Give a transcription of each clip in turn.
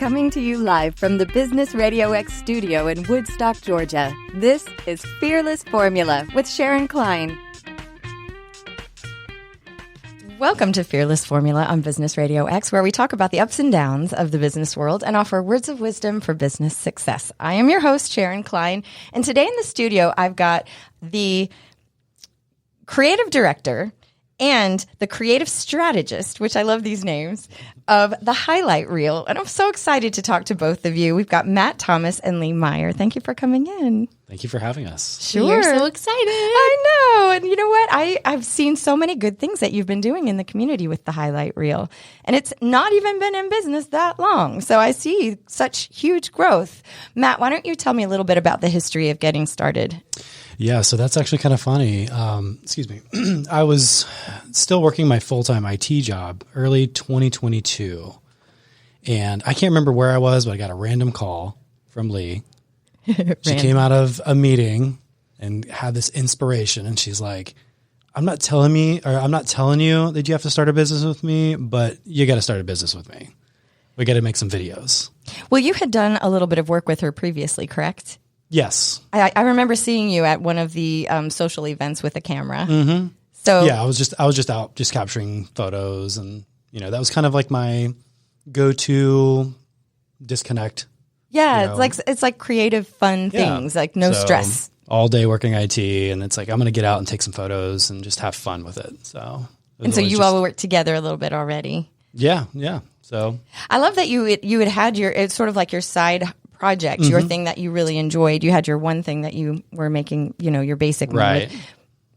Coming to you live from the Business RadioX studio in Woodstock, Georgia. This is Fearless Formula with Sharon Klein. Welcome to Fearless Formula on Business Radio X, where we talk about the ups and downs of the business world and offer words of wisdom for business success. I am your host, Sharon Klein, and today in the studio, I've got the creative director and the creative strategist, which I love these names, of the highlight reel. And I'm so excited to talk to both of you. We've got Matt Thomas and Lee Meyer. Thank you for coming in. Thank you for having us. Sure. We're so excited. I know. And you know what? I've seen so many good things that you've been doing in the community with the highlight reel. And it's not even been in business that long. So I see such huge growth. Matt, why don't you tell me a little bit about the history of getting started? Yeah, so that's actually kind of funny. Excuse me. I was still working my full-time IT job early 2022. And I can't remember where I was, but I got a random call from Lee. She came out of a meeting and had this inspiration. And she's like, I'm not telling you that you have to start a business with me, but you got to start a business with me. We got to make some videos. Well, you had done a little bit of work with her previously, correct? Yes. I remember seeing you at one of the social events with a camera. Mm-hmm. So yeah, I was just out capturing photos, and that was kind of like my go-to disconnect. Yeah, it's like creative, fun things, like no stress. All day working IT, and it's like I'm going to get out and take some photos and just have fun with it. So you all worked together a little bit already. Yeah. So I love that you had your, it's sort of like your side project, your thing that you really enjoyed. You had your one thing that you were making, your basic right. With.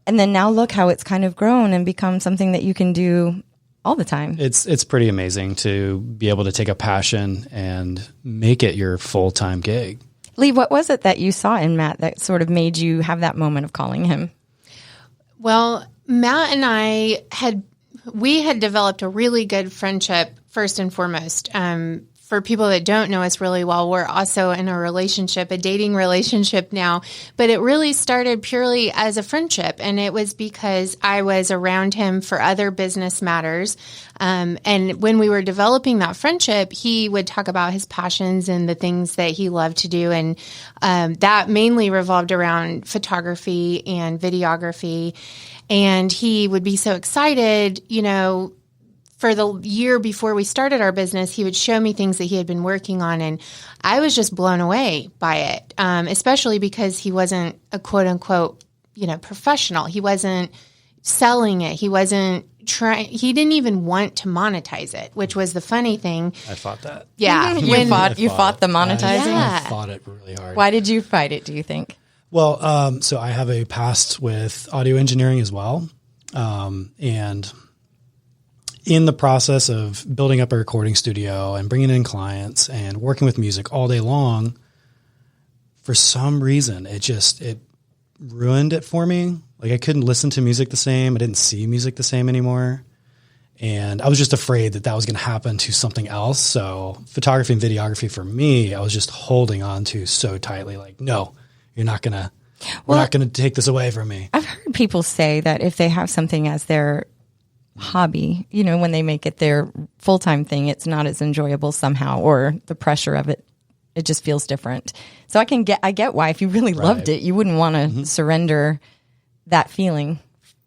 And then now look how it's kind of grown and become something that you can do all the time. It's pretty amazing to be able to take a passion and make it your full-time gig. Lee, what was it that you saw in Matt that sort of made you have that moment of calling him? Well, Matt and I had developed a really good friendship first and foremost. For people that don't know us really well, we're also in a dating relationship now, but it really started purely as a friendship. And it was because I was around him for other business matters. And when we were developing that friendship, he would talk about his passions and the things that he loved to do. And that mainly revolved around photography and videography. And he would be so excited, for the year before we started our business, he would show me things that he had been working on, and I was just blown away by it, especially because he wasn't a quote-unquote, professional. He wasn't selling it. He wasn't trying. He didn't even want to monetize it, which was the funny thing. I fought that. Yeah. You fought the monetizing? I fought it really hard. Why did you fight it, do you think? Well, so I have a past with audio engineering as well, and in the process of building up a recording studio and bringing in clients and working with music all day long, for some reason, it ruined it for me. Like I couldn't listen to music the same. I didn't see music the same anymore. And I was just afraid that was going to happen to something else. So photography and videography for me, I was just holding on to so tightly. Like, no, we're not going to take this away from me. I've heard people say that if they have something as their hobby, when they make it their full-time thing, it's not as enjoyable somehow, or the pressure of it just feels different. So I get why if you really loved it, you wouldn't want to surrender that feeling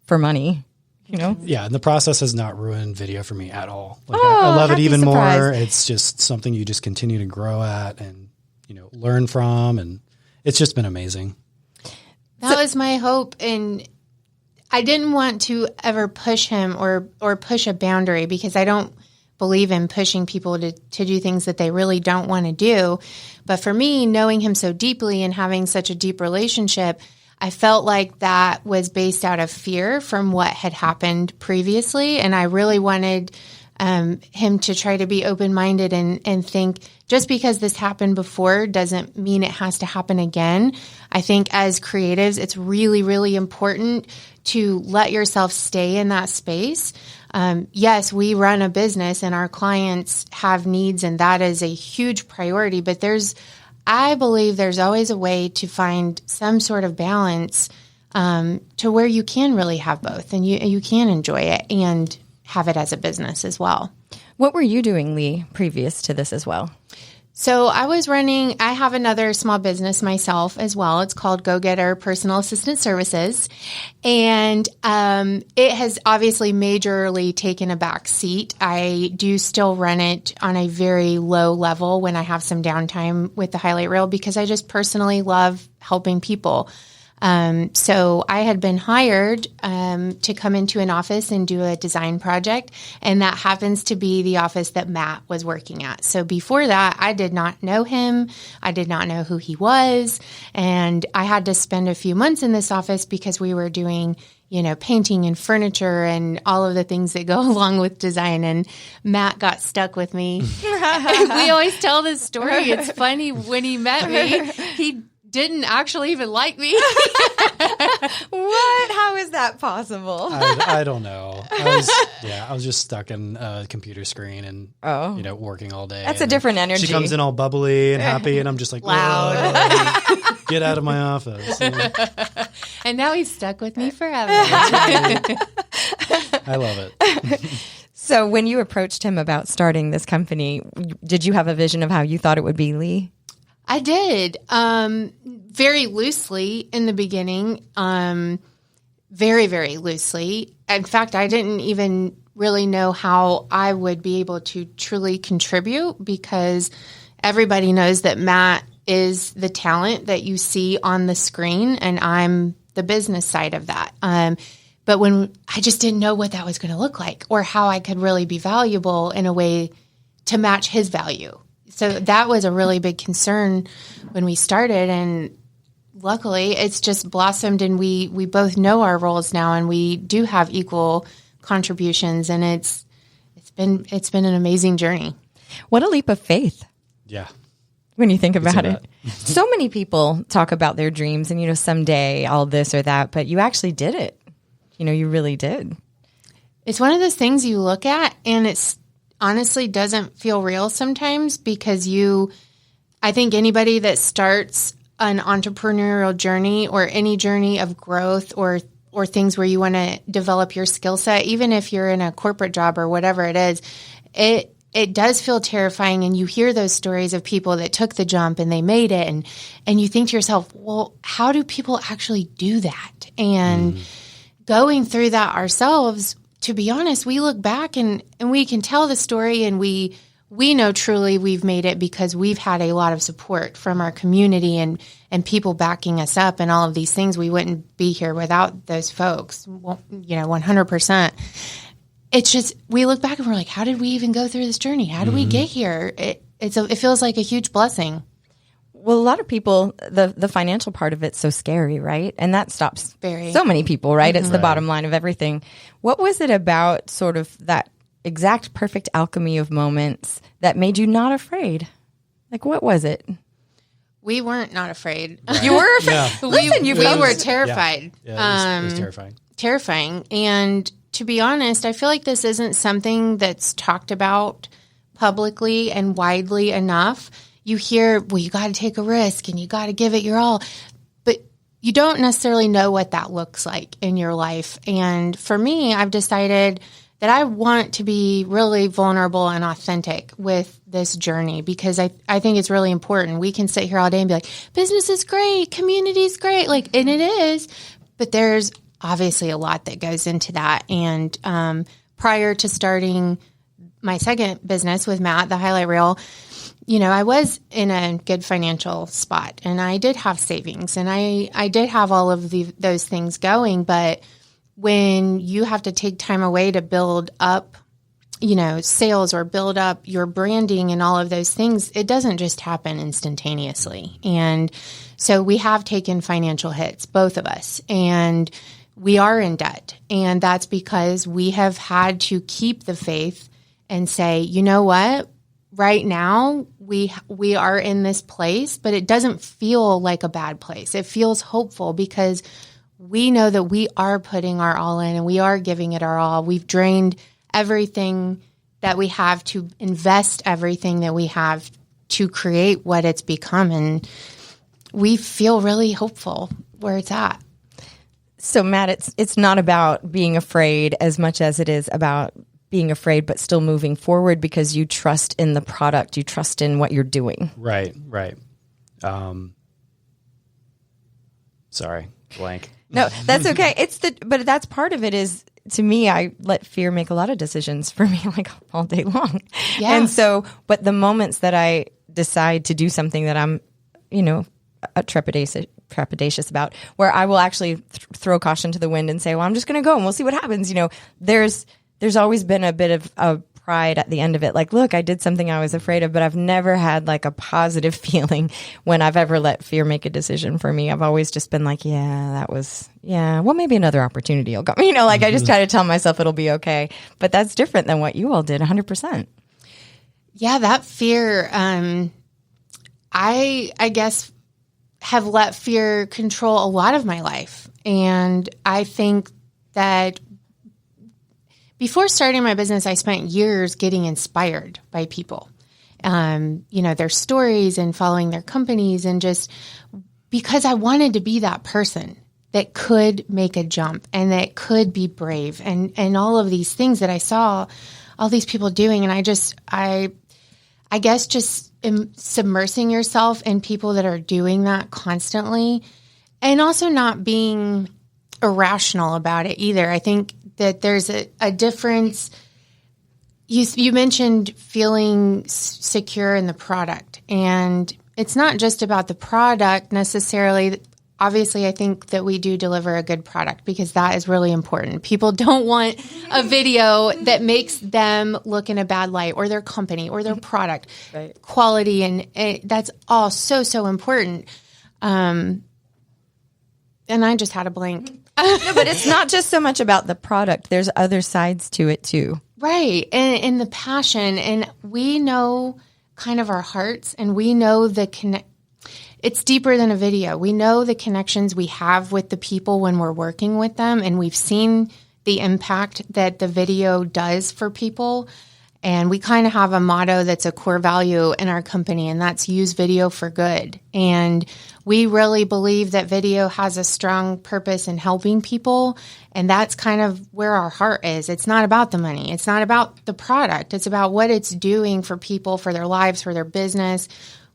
for money, Yeah, and the process has not ruined video for me at all. Like I love it even more. It's just something you just continue to grow at and, learn from, and it's just been amazing. That was my hope, and I didn't want to ever push him or push a boundary, because I don't believe in pushing people to do things that they really don't want to do. But for me, knowing him so deeply and having such a deep relationship, I felt like that was based out of fear from what had happened previously. And I really wanted him to try to be open-minded and think just because this happened before doesn't mean it has to happen again. I think as creatives, it's really, really important to let yourself stay in that space. Yes, we run a business and our clients have needs, and that is a huge priority, but I believe there's always a way to find some sort of balance to where you can really have both, and you can enjoy it and have it as a business as well. What were you doing, Lee, previous to this as well? So I have another small business myself as well. It's called Go Getter Personal Assistant Services. And it has obviously majorly taken a back seat. I do still run it on a very low level when I have some downtime with the highlight reel because I just personally love helping people. So I had been hired to come into an office and do a design project, and that happens to be the office that Matt was working at. So before that, I did not know him. I did not know who he was, and I had to spend a few months in this office because we were doing, painting and furniture and all of the things that go along with design. And Matt got stuck with me. We always tell this story. It's funny. When he met me, he didn't actually even like me. What? How is that possible? I don't know. I was just stuck in a computer screen and working all day. That's a different energy. She comes in all bubbly and happy, and I'm just like loud. Get out of my office. And now he's stuck with me forever. I love it. So when you approached him about starting this company, did you have a vision of how you thought it would be, Lee? I did. Very loosely in the beginning. Very, very loosely. In fact, I didn't even really know how I would be able to truly contribute because everybody knows that Matt is the talent that you see on the screen and I'm the business side of that. But when I just didn't know what that was going to look like or how I could really be valuable in a way to match his value. So that was a really big concern when we started, and luckily it's just blossomed, and we both know our roles now, and we do have equal contributions, and it's been an amazing journey. What a leap of faith. Yeah. When you think about it. So many people talk about their dreams and, someday all this or that, but you actually did it. You really did. It's one of those things you look at, and it's honestly doesn't feel real sometimes because I think anybody that starts an entrepreneurial journey or any journey of growth or things where you want to develop your skill set, even if you're in a corporate job or whatever it is, it does feel terrifying. And you hear those stories of people that took the jump and they made it. And you think to yourself, well, how do people actually do that? And going through that ourselves, to be honest, we look back and we can tell the story, and we know truly we've made it because we've had a lot of support from our community and people backing us up and all of these things. We wouldn't be here without those folks, 100%. It's just, we look back and we're like, how did we even go through this journey? How did we get here? It feels like a huge blessing. Well, a lot of people, the financial part of it's so scary, right? And that stops so many people, right? It's the bottom line of everything. What was it about sort of that exact perfect alchemy of moments that made you not afraid? Like, what was it? We weren't not afraid. Right. You were afraid? Yeah. Listen, we were terrified. Yeah, it was terrifying. Terrifying. And to be honest, I feel like this isn't something that's talked about publicly and widely enough. You hear, well, you got to take a risk and you got to give it your all, but you don't necessarily know what that looks like in your life. And for me, I've decided that I want to be really vulnerable and authentic with this journey because I think it's really important. We can sit here all day and be like, business is great, community is great, and it is, but there's obviously a lot that goes into that. And prior to starting my second business with Matt, the highlight reel, I was in a good financial spot and I did have savings and I did have all of those things going. But when you have to take time away to build up, sales or build up your branding and all of those things, it doesn't just happen instantaneously. And so we have taken financial hits, both of us, and we are in debt. And that's because we have had to keep the faith and say, you know what? Right now, we are in this place, but it doesn't feel like a bad place. It feels hopeful because we know that we are putting our all in and we are giving it our all. We've drained everything that we have to invest everything that we have to create what it's become. And we feel really hopeful where it's at. So, Matt, it's not about being afraid as much as it is about being afraid, but still moving forward because you trust in the product, you trust in what you're doing. Right. Sorry, blank. No, that's okay. But that's part of it is, to me, I let fear make a lot of decisions for me, like all day long. Yeah. And so, but the moments that I decide to do something that I'm, trepidatious about, where I will actually throw caution to the wind and say, well, I'm just going to go and we'll see what happens. There's always been a bit of a pride at the end of it. Like, look, I did something I was afraid of, but I've never had like a positive feeling when I've ever let fear make a decision for me. I've always just been like, well, maybe another opportunity will come. I just try to tell myself it'll be okay. But that's different than what you all did, 100%. Yeah, that fear, I guess have let fear control a lot of my life. And I think that before starting my business, I spent years getting inspired by people, their stories and following their companies, and just because I wanted to be that person that could make a jump and that could be brave and all of these things that I saw all these people doing. And I guess just submersing yourself in people that are doing that constantly, and also not being irrational about it either. I think that there's a difference. You mentioned feeling secure in the product, and it's not just about the product necessarily. Obviously, I think that we do deliver a good product because that is really important. People don't want a video that makes them look in a bad light, or their company or their product. Right. Quality, and that's all so important. And I just had a blank. No, but it's not just so much about the product. There's other sides to it too. Right. And the passion. And we know kind of our hearts, and we know it's deeper than a video. We know the connections we have with the people when we're working with them, and we've seen the impact that the video does for people. And we kind of have a motto that's a core value in our company, and that's use video for good. And we really believe that video has a strong purpose in helping people, and that's kind of where our heart is. It's not about the money. It's not about the product. It's about what it's doing for people, for their lives, for their business,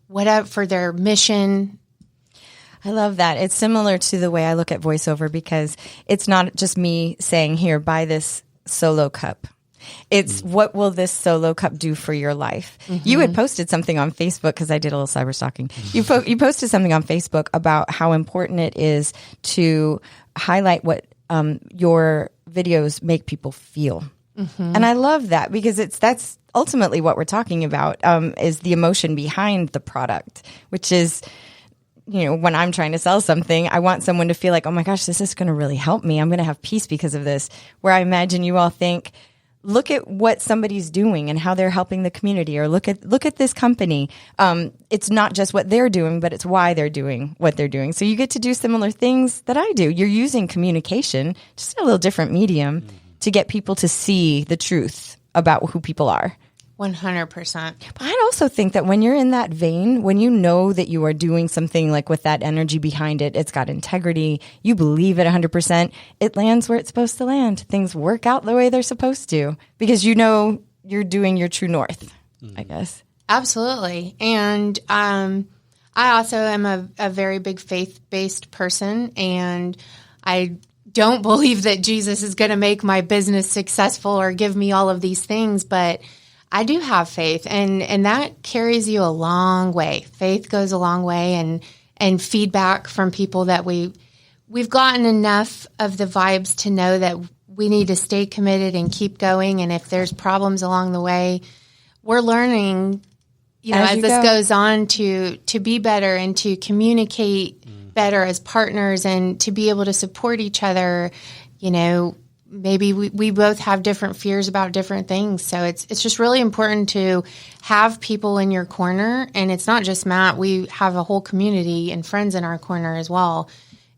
whatever, for their mission. I love that. It's similar to the way I look at voiceover, because it's not just me saying, here, buy this solo cup. It's what will this solo cup do for your life? Mm-hmm. You had posted something on Facebook, because I did a little cyber stalking. You posted something on Facebook about how important it is to highlight what your videos make people feel. Mm-hmm. And I love that, because that's ultimately what we're talking about, is the emotion behind the product, which is, when I'm trying to sell something, I want someone to feel like, oh my gosh, this is going to really help me. I'm going to have peace because of this. Where I imagine you all think, look at what somebody's doing and how they're helping the community, or look at this company. It's not just what they're doing, but it's why they're doing what they're doing. So you get to do similar things that I do. You're using communication, just a little different medium, to get people to see the truth about who people are. 100%. But I also think that when you're in that vein, when you know that you are doing something like with that energy behind it, it's got integrity, you believe it 100%, it lands where it's supposed to land. Things work out the way they're supposed to, because you're doing your true north, I guess. Absolutely. And I also am a very big faith-based person, and I don't believe that Jesus is going to make my business successful or give me all of these things, but I do have faith, and that carries you a long way. Faith goes a long way, and feedback from people that we've gotten enough of the vibes to know that we need to stay committed and keep going. And if there's problems along the way, we're learning, as this goes on, to be better and to communicate better as partners, and to be able to support each other. Maybe we both have different fears about different things. So it's just really important to have people in your corner. And it's not just Matt. We have a whole community and friends in our corner as well.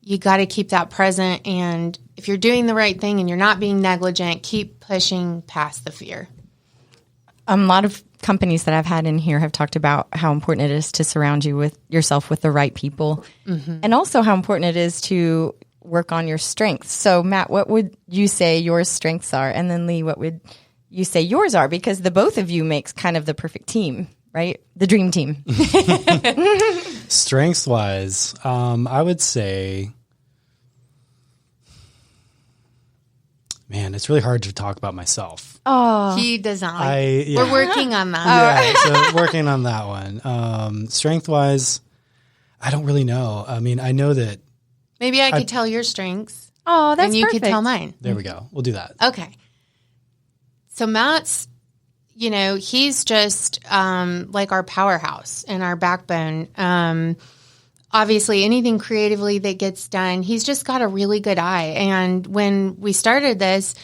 You got to keep that present. And if you're doing the right thing and you're not being negligent, keep pushing past the fear. A lot of companies that I've had in here have talked about how important it is to surround yourself with the right people. Mm-hmm. And also how important it is to work on your strengths. So Matt, what would you say your strengths are? And then Lee, what would you say yours are? Because the both of you makes kind of the perfect team, right? The dream team. Strengths wise, I would say, man, it's really hard to talk about myself. Oh, He does not. Yeah. We're working on that. Yeah, so working on that one. Strength wise, I don't really know. I mean, I know that. Maybe I could tell your strengths. oh, that's and you perfect. could tell mine. There we go. We'll do that. Okay. So Matt's, he's just like our powerhouse and our backbone. Obviously, anything creatively that gets done, he's just got a really good eye. And when we started this,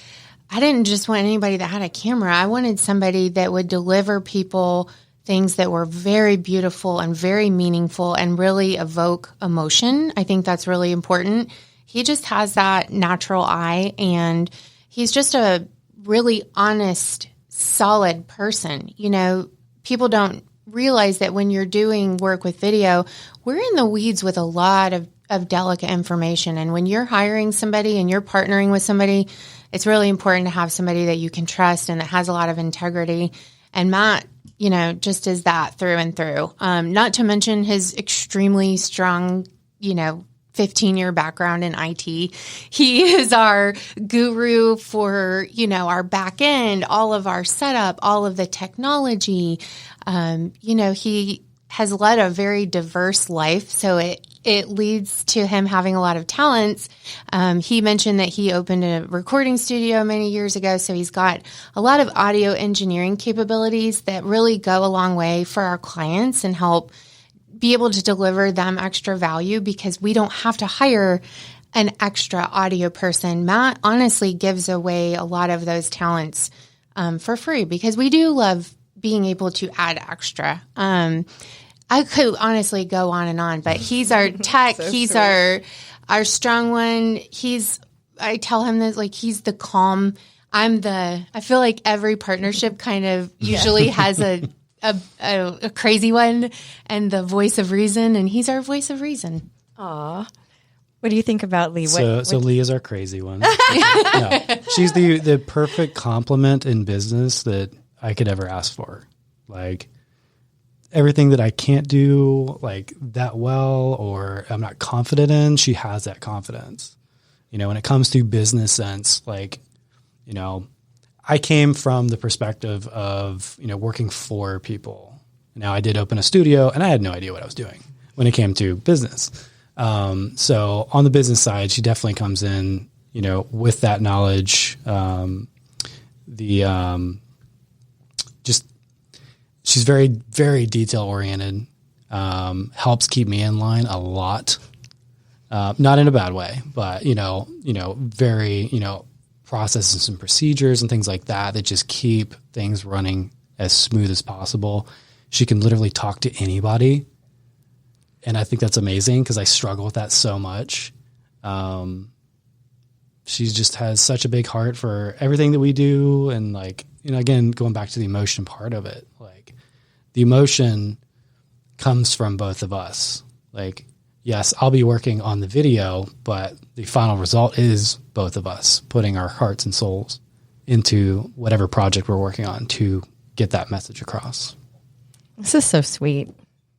I didn't just want anybody that had a camera. I wanted somebody that would deliver people things that were very beautiful and very meaningful and really evoke emotion. I think that's really important. He just has that natural eye, and he's just a really honest, solid person. People don't realize that when you're doing work with video, we're in the weeds with a lot of delicate information. And when you're hiring somebody and you're partnering with somebody, it's really important to have somebody that you can trust and that has a lot of integrity. And Matt, just is that through and through. Not to mention his extremely strong, 15-year background in IT. He is our guru for, our back end, all of our setup, all of the technology. He has led a very diverse life, so it leads to him having a lot of talents. He mentioned that he opened a recording studio many years ago, so he's got a lot of audio engineering capabilities that really go a long way for our clients and help be able to deliver them extra value, because we don't have to hire an extra audio person. Matt honestly gives away a lot of those talents for free, because we do love being able to add extra. I could honestly go on and on, but he's our tech. So he's sweet. our strong one. I tell him this, like, he's the calm. I feel like every partnership kind of usually has a crazy one and the voice of reason, and he's our voice of reason. Aw. What do you think about Lee? So Lee is our crazy one. No, she's the perfect complement in business that I could ever ask for. Like, everything that I can't do like that well, or I'm not confident in, she has that confidence. When it comes to business sense, like, I came from the perspective of, working for people. Now, I did open a studio and I had no idea what I was doing when it came to business. So on the business side, she definitely comes in, with that knowledge, she's very, very detail oriented, helps keep me in line a lot. Not in a bad way, but, very, processes and procedures and things like that just keep things running as smooth as possible. She can literally talk to anybody. And I think that's amazing, because I struggle with that so much. She just has such a big heart for everything that we do. And like, again, going back to the emotion part of it, like, the emotion comes from both of us. Like, yes, I'll be working on the video, but the final result is both of us putting our hearts and souls into whatever project we're working on to get that message across. This is so sweet.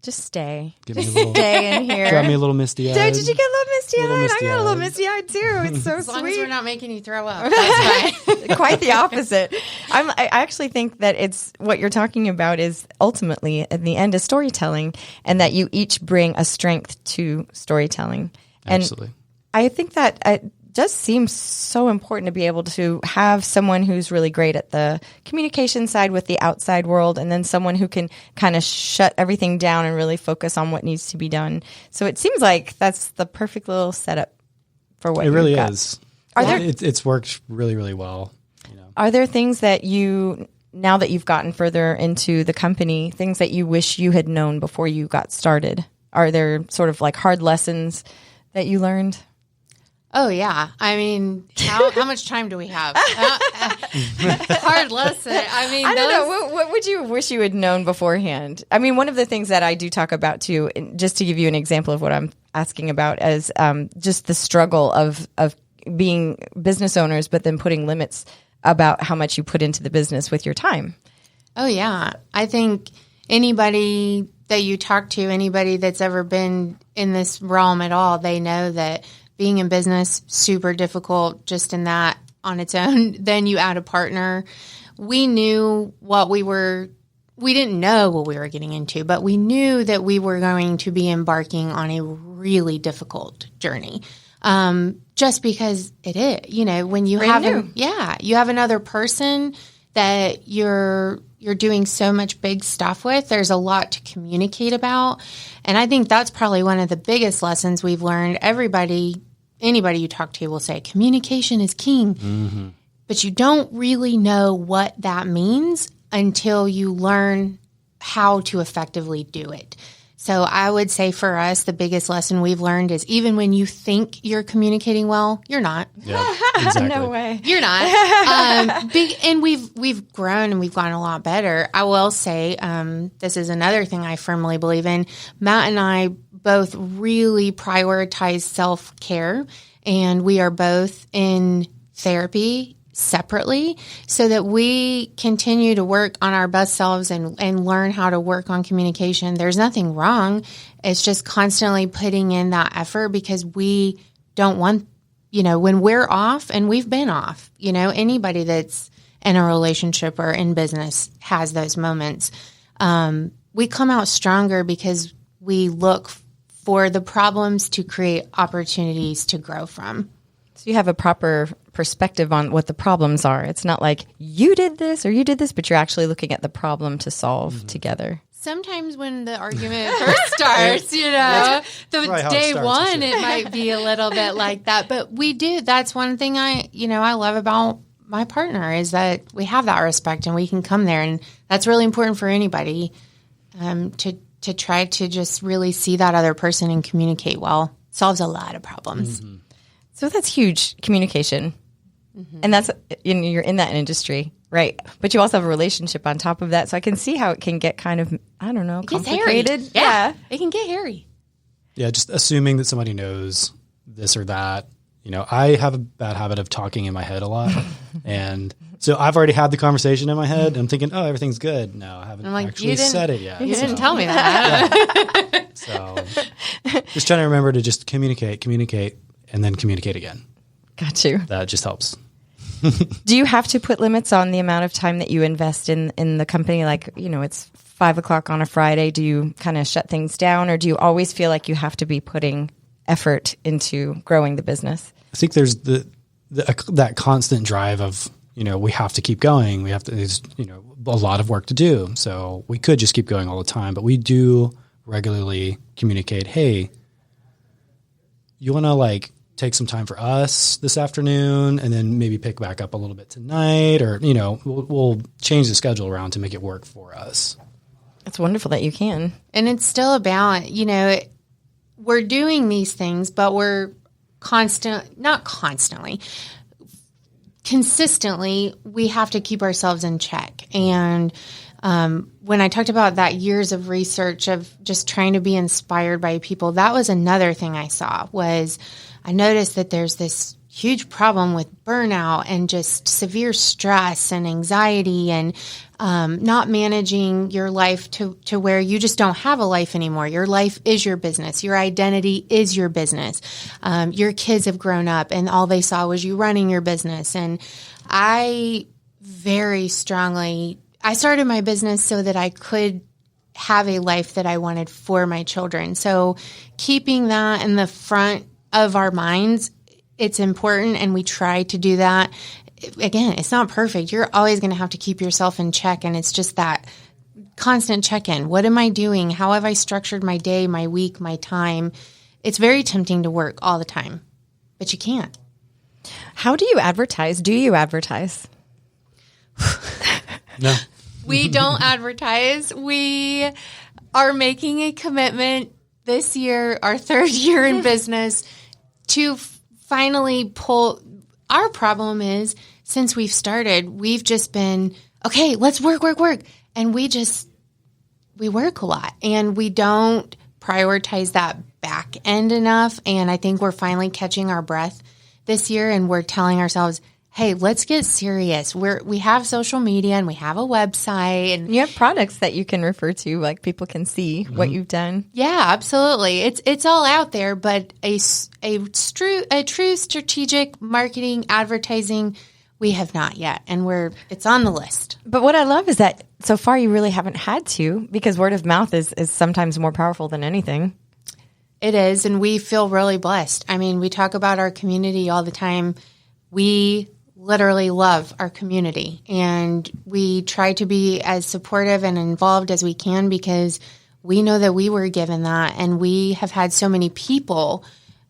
Just stay. Stay in here. Got me a little misty-eyed. Did you get a little misty-eyed? I got a little misty-eyed. misty-eyed too. It's so As sweet. long as we're not making you throw up. That's fine. Quite the opposite. I actually think that it's what you're talking about is ultimately in the end is storytelling, and that you each bring a strength to storytelling. And Absolutely. I think that it does seem so important to be able to have someone who's really great at the communication side with the outside world, and then someone who can kind of shut everything down and really focus on what needs to be done. So it seems like that's the perfect little setup for what it really got. is. It's worked really, really well. Are there things that you, now that you've gotten further into the company, things that you wish you had known before you got started? Are there sort of like hard lessons that you learned? Oh, yeah. I mean, how much time do we have? Hard lesson. I don't know. What would you wish you had known beforehand? I mean, one of the things that I do talk about too, just to give you an example of what I'm asking about, is just the struggle of being business owners, but then putting limits about how much you put into the business with your time. Oh, yeah. I think anybody that you talk to, anybody that's ever been in this realm at all, they know that being in business, super difficult just in that on its own. Then you add a partner. We knew we didn't know what we were getting into, but we knew that we were going to be embarking on a really difficult journey. Just because it is, when you you have another person that you're doing so much big stuff with, there's a lot to communicate about. And I think that's probably one of the biggest lessons we've learned. Anybody you talk to will say communication is king, mm-hmm. but you don't really know what that means until you learn how to effectively do it. So I would say for us, the biggest lesson we've learned is even when you think you're communicating well, you're not. Yeah, exactly. No way. You're not. And we've grown and we've gotten a lot better. I will say this is another thing I firmly believe in. Matt and I both really prioritize self-care, and we are both in therapy separately so that we continue to work on our best selves and learn how to work on communication. There's nothing wrong. It's just constantly putting in that effort because we don't want, when we're off, and we've been off, anybody that's in a relationship or in business has those moments. We come out stronger because we look for the problems to create opportunities to grow from. So you have a proper perspective on what the problems are. It's not like you did this or you did this, but you're actually looking at the problem to solve mm-hmm. together. Sometimes when the argument first starts, day one, it might be a little bit like that. But we do. That's one thing I love about my partner is that we have that respect and we can come there. And that's really important for anybody to try to just really see that other person and communicate well. Solves a lot of problems. Mm-hmm. So that's huge, communication. Mm-hmm. And that's, you're in that industry, right? But you also have a relationship on top of that. So I can see how it can get kind of, I don't know, complicated. Yeah. It can get hairy. Yeah, just assuming that somebody knows this or that. I have a bad habit of talking in my head a lot. And so I've already had the conversation in my head. I'm thinking, oh, everything's good. No, I haven't actually said it yet. You didn't tell me that. Yeah. So just trying to remember to just communicate, and then communicate again. Got you. That just helps. Do you have to put limits on the amount of time that you invest in the company? Like, it's 5:00 on a Friday. Do you kind of shut things down, or do you always feel like you have to be putting effort into growing the business? I think there's that constant drive of, we have to keep going. We have to, there's, a lot of work to do. So we could just keep going all the time, but we do regularly communicate, hey, you want to take some time for us this afternoon and then maybe pick back up a little bit tonight, or, we'll change the schedule around to make it work for us. It's wonderful that you can. And it's still a balance, we're doing these things, but we're consistently, we have to keep ourselves in check. And when I talked about that years of research of just trying to be inspired by people, that was another thing I saw was I noticed that there's this huge problem with burnout and just severe stress and anxiety and not managing your life to where you just don't have a life anymore. Your life is your business. Your identity is your business. Your kids have grown up and all they saw was you running your business. And I very strongly, I started my business so that I could have a life that I wanted for my children. So keeping that in the front of our minds, it's important, and we try to do that. Again, it's not perfect. You're always going to have to keep yourself in check, and it's just that constant check-in. What am I doing? How have I structured my day, my week, my time? It's very tempting to work all the time, but you can't. How do you advertise? Do you advertise? No. We don't advertise. We are making a commitment this year, our third year in business, to finally pull. Our problem is, since we've started, we've just been, okay, let's work. And we work a lot, and we don't prioritize that back end enough. And I think we're finally catching our breath this year, and we're telling ourselves, hey, let's get serious. We have social media and we have a website, and You have products that you can refer to, like people can see what you've done. yeah, absolutely. It's all out there, but a true strategic marketing advertising, we have not yet, and it's on the list. But what I love is that so far you really haven't had to, because word of mouth is sometimes more powerful than anything. It is, and we feel really blessed. I mean, we talk about our community all the time. We literally love our community, and we try to be as supportive and involved as we can because we know that we were given that, and we have had so many people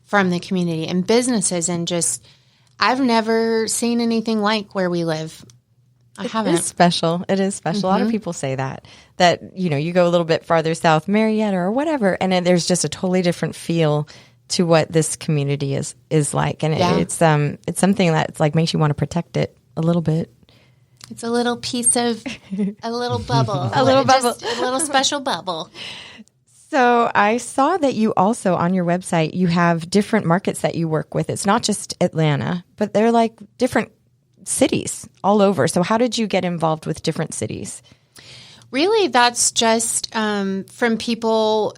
from the community and businesses, and just I've never seen anything like where we live. I haven't. It is special. It is special. A lot of people say that you go a little bit farther south, Marietta or whatever, and then there's just a totally different feel to what this community is like. And it's something that's like makes you want to protect it a little bit. It's a little piece of a little bubble. A little bubble. Just a little special bubble. So I saw that you also on your website, you have different markets that you work with. It's not just Atlanta, but they're like different cities all over. So how did you get involved with different cities? Really, that's just from people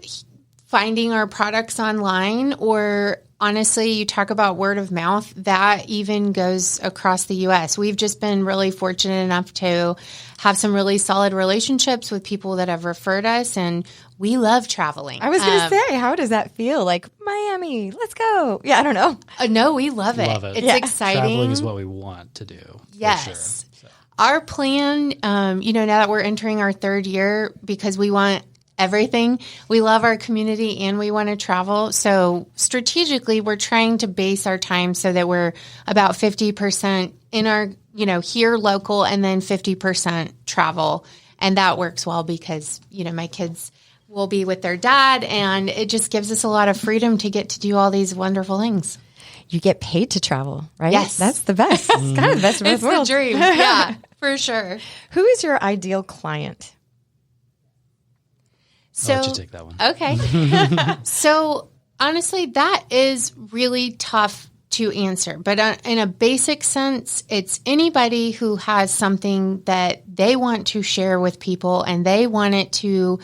finding our products online, or honestly, you talk about word of mouth, that even goes across the U.S. We've just been really fortunate enough to have some really solid relationships with people that have referred us, and we love traveling. I was going to say, how does that feel? Like, Miami, let's go. Yeah, I don't know. No, we love it. Love it. It's Yeah. exciting. Traveling is what we want to do. Yes. For sure. So. Our plan, now that we're entering our third year, because we want everything, we love our community and we want to travel. So strategically, we're trying to base our time so that we're about 50% in our, here local, and then 50% travel. And that works well because, my kids will be with their dad, and it just gives us a lot of freedom to get to do all these wonderful things. You get paid to travel, right? Yes. That's the best. It's kind of the best of both It's worlds. the dream. Yeah, for sure. Who is your ideal client? So, I'll let you take that one. Okay. So honestly, that is really tough to answer. But in a basic sense, it's anybody who has something that they want to share with people, and they want it to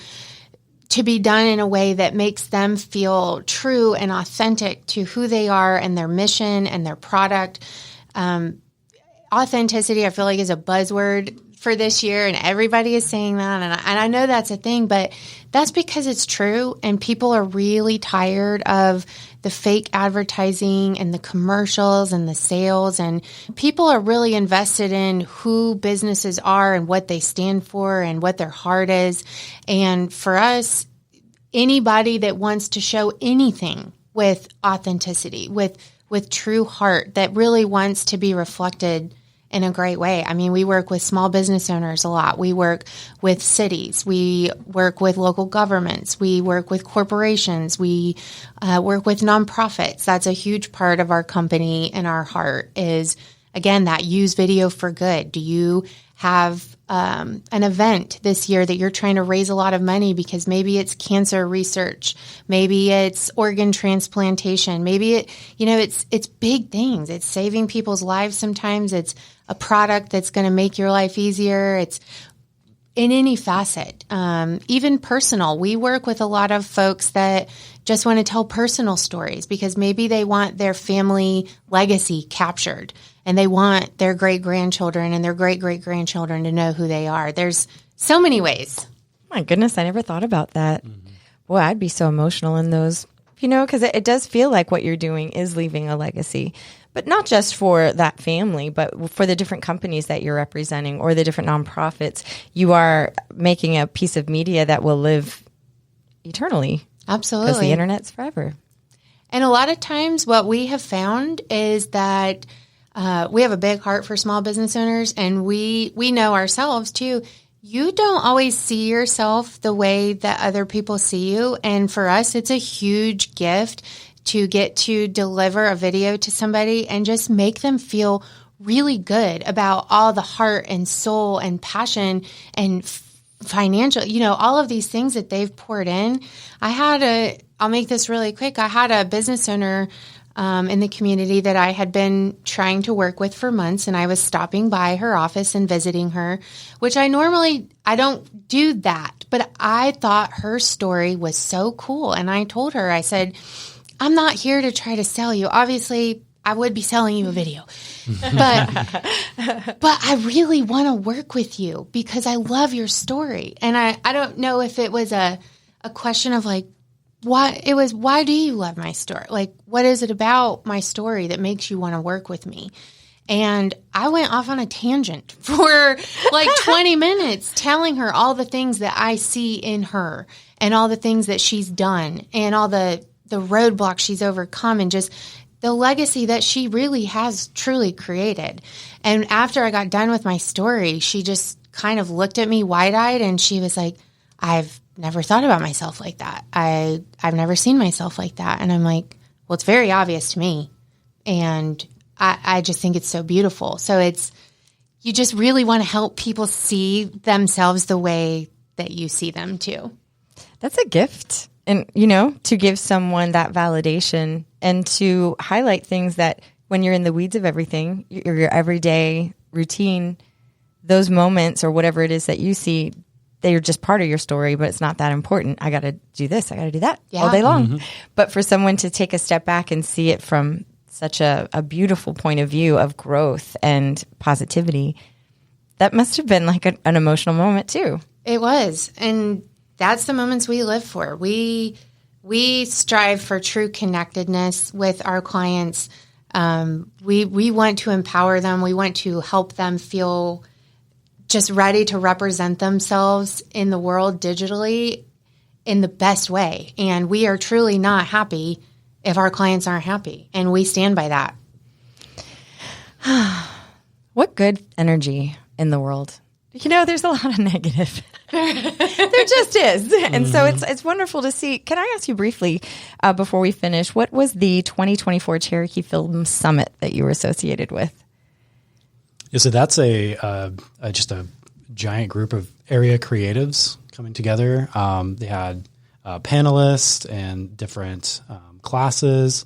be done in a way that makes them feel true and authentic to who they are and their mission and their product. Authenticity, I feel like, is a buzzword for this year, and everybody is saying that. And I know that's a thing, but that's because it's true, and people are really tired of the fake advertising and the commercials and the sales, and people are really invested in who businesses are and what they stand for and what their heart is. And for us, anybody that wants to show anything with authenticity, with true heart, that really wants to be reflected in a great way. I mean, we work with small business owners a lot. We work with cities. We work with local governments. We work with corporations. We work with nonprofits. That's a huge part of our company and our heart is, again, that use video for good. Do you have an event this year that you're trying to raise a lot of money because maybe it's cancer research, maybe it's organ transplantation, maybe it's big things. It's saving people's lives. Sometimes it's a product that's going to make your life easier. It's in any facet, even personal. We work with a lot of folks that just want to tell personal stories because maybe they want their family legacy captured, and they want their great-grandchildren and their great-great-grandchildren to know who they are. There's so many ways. My goodness, I never thought about that. Mm-hmm. Boy, I'd be so emotional in those, because it does feel like what you're doing is leaving a legacy. But not just for that family, but for the different companies that you're representing or the different nonprofits. You are making a piece of media that will live eternally. Absolutely. Because the internet's forever. And a lot of times what we have found is that we have a big heart for small business owners, and we know ourselves too. You don't always see yourself the way that other people see you. And for us, it's a huge gift to get to deliver a video to somebody and just make them feel really good about all the heart and soul and passion and financial, all of these things that they've poured in. I'll make this really quick. I had a business owner in the community that I had been trying to work with for months, and I was stopping by her office and visiting her, which I don't do that, but I thought her story was so cool. And I told her, I said, I'm not here to try to sell you. Obviously, I would be selling you a video, but I really want to work with you because I love your story. And I don't know if it was a question of like, why do you love my story? Like, what is it about my story that makes you want to work with me? And I went off on a tangent for like 20 minutes telling her all the things that I see in her and all the things that she's done and all the roadblocks she's overcome and just the legacy that she really has truly created. And after I got done with my story, she just kind of looked at me wide-eyed and she was like, I've never thought about myself like that. I've never seen myself like that. And I'm like, well, it's very obvious to me. And I just think it's so beautiful. So you just really want to help people see themselves the way that you see them too. That's a gift. And, to give someone that validation and to highlight things that when you're in the weeds of everything, your everyday routine, those moments or whatever it is that you see, they're just part of your story, but it's not that important. I got to do this. I got to do that all day long. Mm-hmm. But for someone to take a step back and see it from such a beautiful point of view of growth and positivity, that must have been like an emotional moment too. It was. And that's the moments we live for. We strive for true connectedness with our clients. We want to empower them. We want to help them feel just ready to represent themselves in the world digitally in the best way. And we are truly not happy if our clients aren't happy. And we stand by that. What good energy in the world. There's a lot of negative. There just is. And so it's wonderful to see. Can I ask you briefly, before we finish, what was the 2024 Cherokee Film Summit that you were associated with? Yeah, so that's just a giant group of area creatives coming together. They had panelists and different classes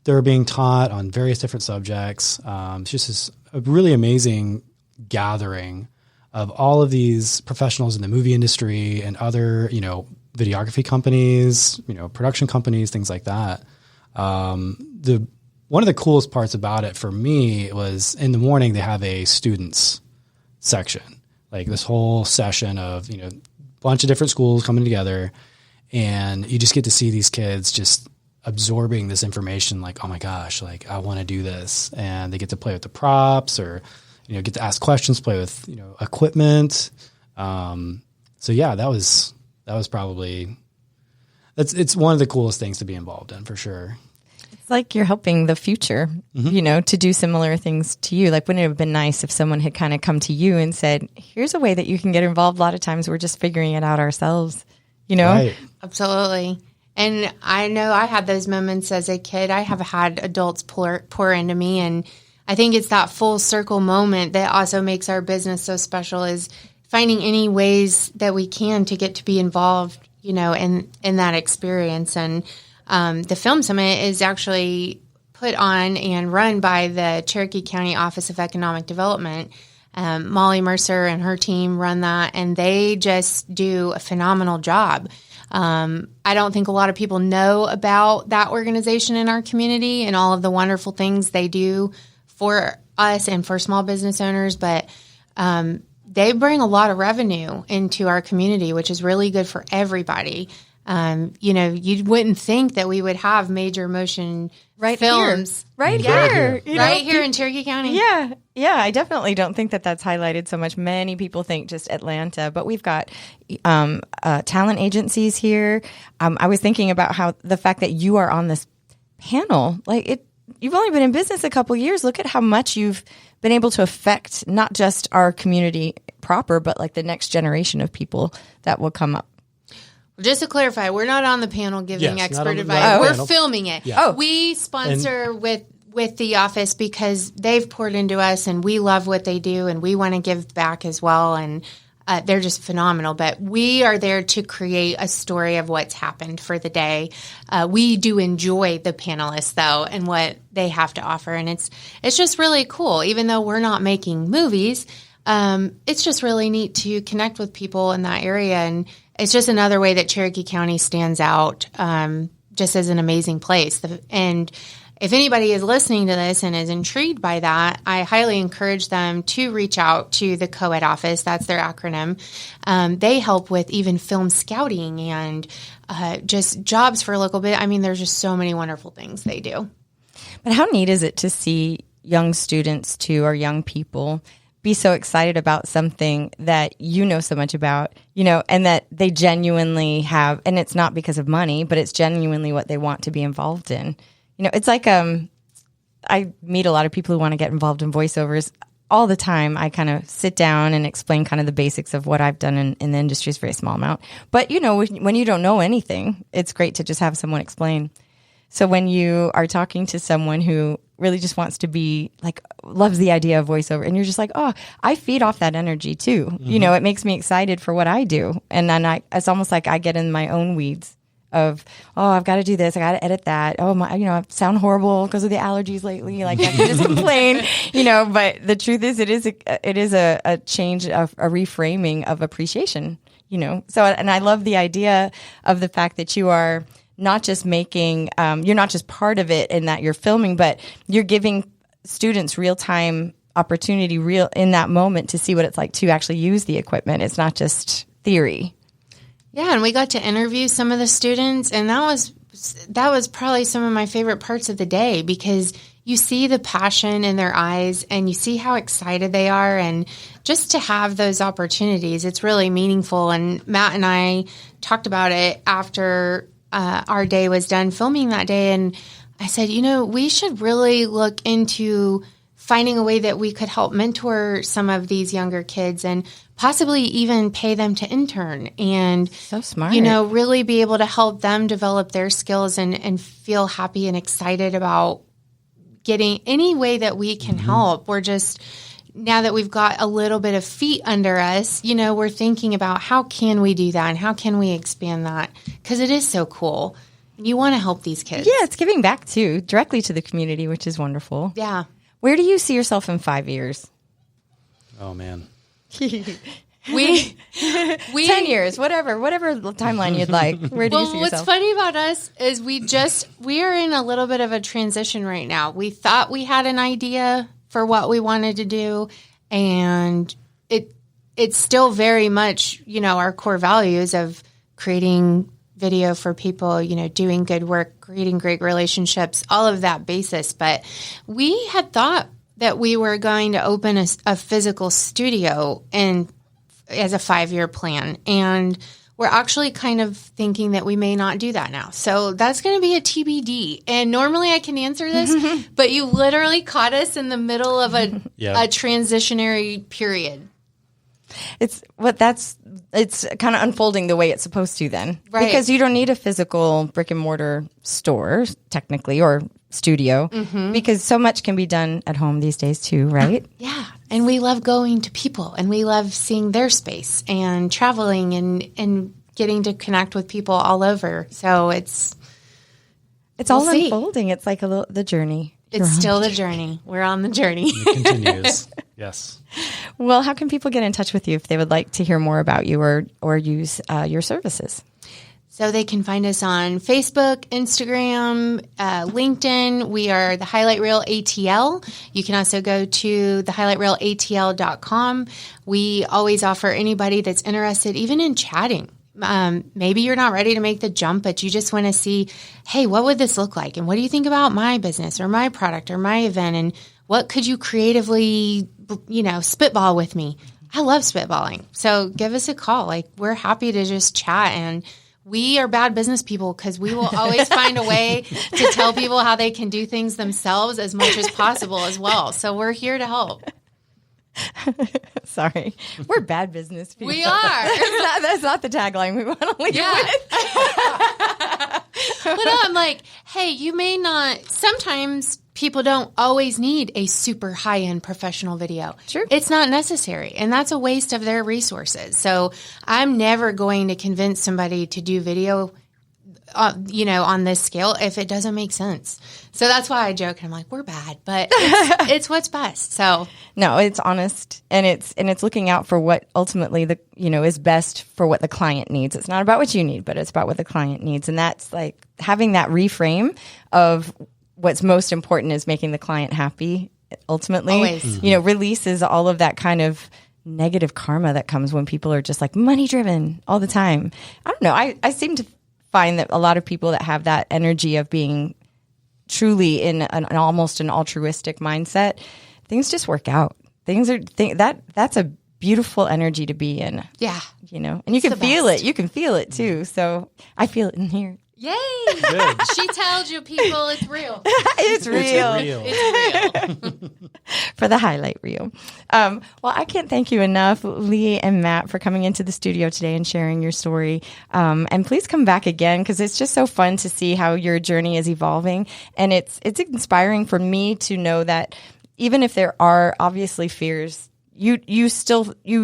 that were being taught on various different subjects. It's just a really amazing gathering of all of these professionals in the movie industry and other, videography companies, production companies, things like that. One of the coolest parts about it for me was in the morning, they have a students section, like this whole session of, a bunch of different schools coming together, and you just get to see these kids just absorbing this information. Like, oh my gosh, like I want to do this. And they get to play with the props or, get to ask questions, play with, equipment. So yeah, that was probably, it's one of the coolest things to be involved in for sure. It's like you're helping the future, to do similar things to you. Like, wouldn't it have been nice if someone had kind of come to you and said, here's a way that you can get involved? A lot of times we're just figuring it out ourselves, Right. Absolutely. And I know I had those moments as a kid. I have had adults pour into me, and I think it's that full circle moment that also makes our business so special, is finding any ways that we can to get to be involved, in that experience. And the Film Summit is actually put on and run by the Cherokee County Office of Economic Development. Molly Mercer and her team run that, and they just do a phenomenal job. I don't think a lot of people know about that organization in our community and all of the wonderful things they do for us and for small business owners, but they bring a lot of revenue into our community, which is really good for everybody. You wouldn't think that we would have major motion films here in Cherokee County. Yeah. I definitely don't think that that's highlighted so much. Many people think just Atlanta, but we've got talent agencies here. I was thinking about how the fact that you are on this panel, you've only been in business a couple years. Look at how much you've been able to affect not just our community proper, but like the next generation of people that will come up. Just to clarify, we're not on the panel giving expert advice. We're filming it. Yeah. We sponsor with the office because they've poured into us, and we love what they do, and we want to give back as well. And they're just phenomenal. But we are there to create a story of what's happened for the day. We do enjoy the panelists, though, and what they have to offer. And it's just really cool. Even though we're not making movies, it's just really neat to connect with people in that area. And it's just another way that Cherokee County stands out just as an amazing place. And if anybody is listening to this and is intrigued by that, I highly encourage them to reach out to the co-ed office. That's their acronym. They help with even film scouting and just jobs for local bit. I mean, there's just so many wonderful things they do. But how neat is it to see young students too, or young people, be so excited about something that you know so much about, and that they genuinely have, and it's not because of money, but it's genuinely what they want to be involved in. It's like I meet a lot of people who want to get involved in voiceovers all the time. I kind of sit down and explain kind of the basics of what I've done in the industry. Is a very small amount. But, when you don't know anything, it's great to just have someone explain. So when you are talking to someone who really just wants to be loves the idea of voiceover, and you're just like, oh, I feed off that energy too. Mm-hmm. It makes me excited for what I do. And then it's almost like I get in my own weeds of, oh, I've got to do this, I got to edit that. Oh my, I sound horrible because of the allergies lately. I can just complain, But the truth is, it is a change of a reframing of appreciation, So, and I love the idea of the fact that you are not just making, you're not just part of it in that you're filming, but you're giving students real time opportunity, in that moment, to see what it's like to actually use the equipment. It's not just theory. Yeah, and we got to interview some of the students, and that was probably some of my favorite parts of the day, because you see the passion in their eyes and you see how excited they are, and just to have those opportunities, it's really meaningful. And Matt and I talked about it after our day was done filming that day, and I said, we should really look into finding a way that we could help mentor some of these younger kids and possibly even pay them to intern and, so smart. Really be able to help them develop their skills and feel happy and excited about getting any way that we can help. We're just, now that we've got a little bit of feet under us, we're thinking about how can we do that and how can we expand that, because it is so cool. You want to help these kids. Yeah, it's giving back too, directly to the community, which is wonderful. Yeah. Where do you see yourself in 5 years? Oh, man. we 10 years, whatever timeline you'd like. Where do you see yourself? What's funny about us is we are in a little bit of a transition right now. We thought we had an idea for what we wanted to do, and it's still very much, our core values of creating video for people, doing good work, creating great relationships, all of that basis. But we had thought that we were going to open a physical studio as a 5-year plan. And we're actually kind of thinking that we may not do that now. So that's going to be a TBD. And normally I can answer this, but you literally caught us in the middle of a transitionary period. It's kind of unfolding the way it's supposed to then. Right. Because you don't need a physical brick and mortar store, technically, or studio, because so much can be done at home these days too, right? Yeah. And we love going to people, and we love seeing their space and traveling and getting to connect with people all over. So it's all unfolding. It's like the journey. It's still the journey. We're on the journey. It continues. Yes. Well, how can people get in touch with you if they would like to hear more about you or use your services? So they can find us on Facebook, Instagram, LinkedIn. We are the Highlight Reel ATL. You can also go to thehighlightreelatl.com. We always offer anybody that's interested, even in chatting. Maybe you're not ready to make the jump, but you just want to see, hey, what would this look like? And what do you think about my business or my product or my event? And what could you creatively, spitball with me? I love spitballing. So give us a call. We're happy to just chat. And we are bad business people because we will always find a way to tell people how they can do things themselves as much as possible as well. So we're here to help. Sorry. We're bad business people. We are. That's not the tagline we want to leave with. But I'm like, hey, you may not, sometimes people don't always need a super high-end professional video. Sure. It's not necessary, and that's a waste of their resources. So I'm never going to convince somebody to do video, on this scale if it doesn't make sense. So that's why I joke. I'm like, we're bad, but it's what's best. So no, it's honest, and it's looking out for what ultimately is best for what the client needs. It's not about what you need, but it's about what the client needs. And that's like having that reframe of what's most important is making the client happy. Ultimately, always. Releases all of that kind of negative karma that comes when people are just like money driven all the time. I don't know. I seem to find that a lot of people that have that energy of being truly in an almost an altruistic mindset, things just work out. That's a beautiful energy to be in. Yeah. And you can feel it. You can feel it too. So I feel it in here. Yay! Good. She tells you, people, it's real. It's real. It's real. For the highlight reel. Well, I can't thank you enough, Lee and Matt, for coming into the studio today and sharing your story. And please come back again, because it's just so fun to see how your journey is evolving. And it's inspiring for me to know that even if there are obviously fears, you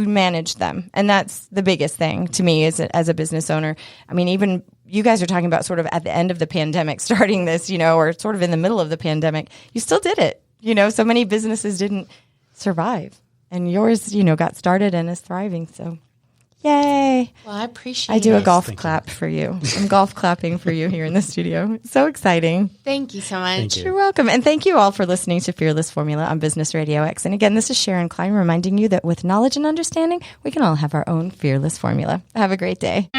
manage them. And that's the biggest thing to me as a business owner. I mean, even you guys are talking about sort of at the end of the pandemic, starting this, or sort of in the middle of the pandemic, you still did it. So many businesses didn't survive, and yours, got started and is thriving. So yay. Well, I appreciate it. I do a golf clap for you. I'm golf clapping for you here in the studio. So exciting. Thank you so much. Thank you. You're welcome. And thank you all for listening to Fearless Formula on Business Radio X. And again, this is Sharon Klein reminding you that with knowledge and understanding, we can all have our own fearless formula. Have a great day.